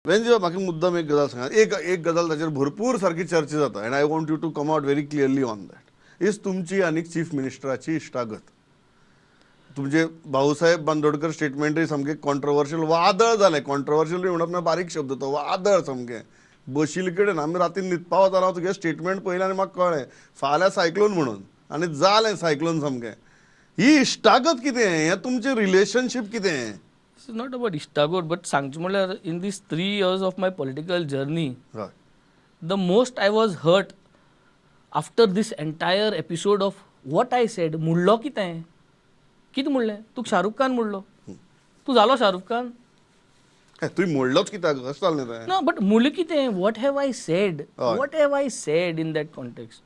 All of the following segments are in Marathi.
वेन म्हाका मुद्दम एक गजाल सांगात, एक गजाल ताचेर भरपूर सारकी चर्चा जाता and I want you to come out very clearly on that. Is तुमची आनी चीफ मिनिस्टराची इश्टागत. तुमचे भाऊसाहेब बांदोडकर स्टेटमेंटूय सामकें कॉन्ट्रोवर्शियल वादळ जालें. कॉन्ट्रोवर्शियल म्हणप ना बारीक शब्द तो, वादळ सामकें. बशिल्ले कडेन आमी रातीन न्हिदपा वताना हांव तुगे स्टेटमेंट पयलें आनी म्हाका कळ्ळें फाल्यां सायक्लोन म्हणून, आनी जालें सायक्लोन सामकें. ही इश्टागत कितें, हें तुमचें रिलेशनशीप कितें? This is not about इश्टागत, but सांगचें म्हळ्यार in these 3 years of my political journey, the most I was hurt after this entire episode of what I said. मुडलो कितें मुडलें? तुका शाहरुख खान मुडलो, तूं जालो शाहरुख खान. तुवें मोडलोच कित्याक, कशें जालें तें? No, but मुडलें कितें? What have I said? What have I said in that context?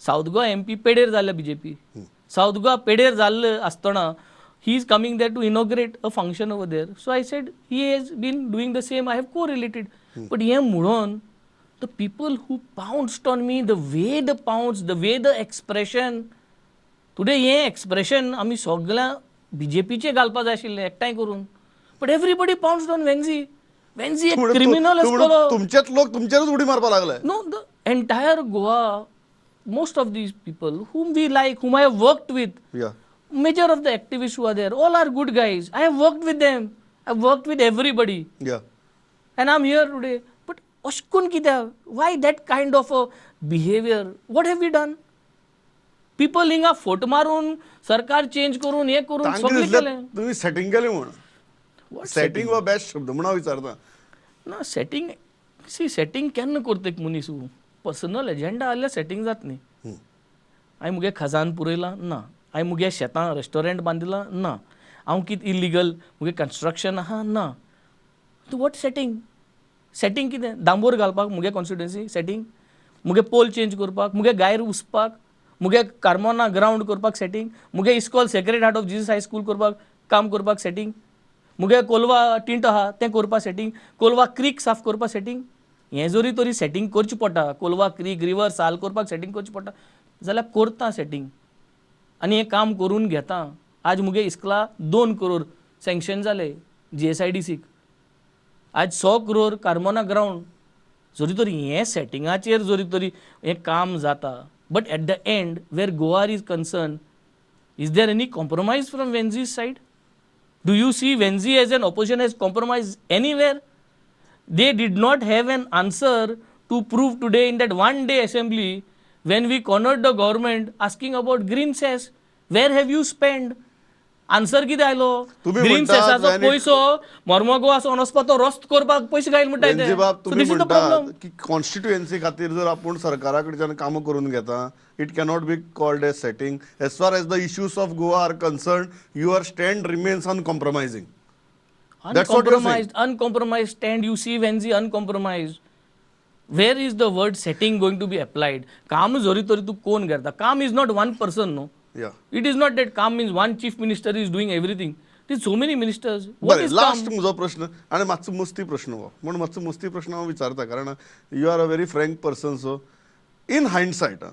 South Goa MP पेडेर जाल्ले BJP. साऊथ गोवा पेडेर जाल्ले आसतना he is coming there to inaugurate a function over there. So I said he has been doing the same. I have correlated. But here Mudon, the people who pounced on me, the way the pounce, the way the expression. Today हे expression आमी सगळ्या BJPचे घालपा जाय आशिल्ले एकठांय करून. But everybody pounced on Venzi. Venzi एक criminal आसलो. तुमचेच लोक तुमचेरच उडी मारपा लागले. No, the entire Goa, most of these people whom we like, whom I have worked with. Yeah. Major of the activists who are there, all are good guys. I have worked with them. I have worked with everybody. Yeah. And I'm here today. But Oshkun kita, why that kind of a behavior? What have we done? People hinga फोट मारून सरकार चेंज करून हे करून सगळे केले. तुम्ही सेटिंग केली म्हण. सेटिंग वा बेस्ट शब्द म्हणून विचारता. ना सेटिंग, सी सेटिंग केन्ना करता एक मनीस. पर्सनल एजेंडा आल्या सेटिंग जात न्ही. हांवें मुगे खजान पुरयला ना, हांवें मुगे शेतां रेस्टॉरंट बांदिलां ना, हांव कितें इलिगल मुगे कन्स्ट्रक्शन आहा ना. What setting? सेटिंग कितें? दांबोर घालपाक मुगे कॉन्स्टिट्युएन्सी सेटिंग, मुगे पोल चेंज करपाक, मुगे गायर उसपाक, मुगे कार्मोना ग्राउंड करपाक सेटिंग, मुगे इस्कॉल sacred heart of Jesus high school करपाक काम करपाक सेटिंग, मुगे कोलवा टिंट आहा तें करपाक सेटिंग, कोलवा क्रीक साफ करपाक सेटिंग. हें जरी तरी सेटिंग करची पडटा, कोलवा क्रीक रिवर साल करपाक सेटिंग करची पडटा जाल्यार करता सेटिंग. आनी हें काम करून घेता. आज मुगे इस्कला 2 करोड सँक्शन जाले GSIDCक. आज 100 करोड कार्मोना ग्राउंड. जरी तरी हें सेटिंगाचेर जरी तरी हें काम जाता. But at the end where Goa is concern, is there any compromise from Venzi's side? Do you see Venzi as an opposition has compromised anywhere? They did not have an answer to prove today in that one day assembly when we cornered the government asking about green cess. Where have you spent? Answer कितें आयलो? ग्रीन सेसाचो पयसो मर्मगोवाचो वनस्पतो रस्त करपाक पयशे घायल म्हणटाय ते. तुम्ही म्हणटा की कॉन्स्टिट्युएन्सी खातीर जर आपूण सरकारा कडच्यान कामां करून घेता, it cannot be called as setting. As far as the issues of Goa are concern, your stand remains uncompromising. Uncompromised stand. You see Venzi uncompromised. Where is the word setting going to be applied? काम जरी तरी तू कोण करता? काम is not one person, no. Yeah. It is not that काम means one chief minister is doing everything. It is so many ministers. What is last म्हजो प्रश्न आनी मातसो मस्ती प्रश्न हो. म्हणून मातसो मस्ती प्रश्न हांव विचारता कारण you are a very frank person. So in हायंडसायट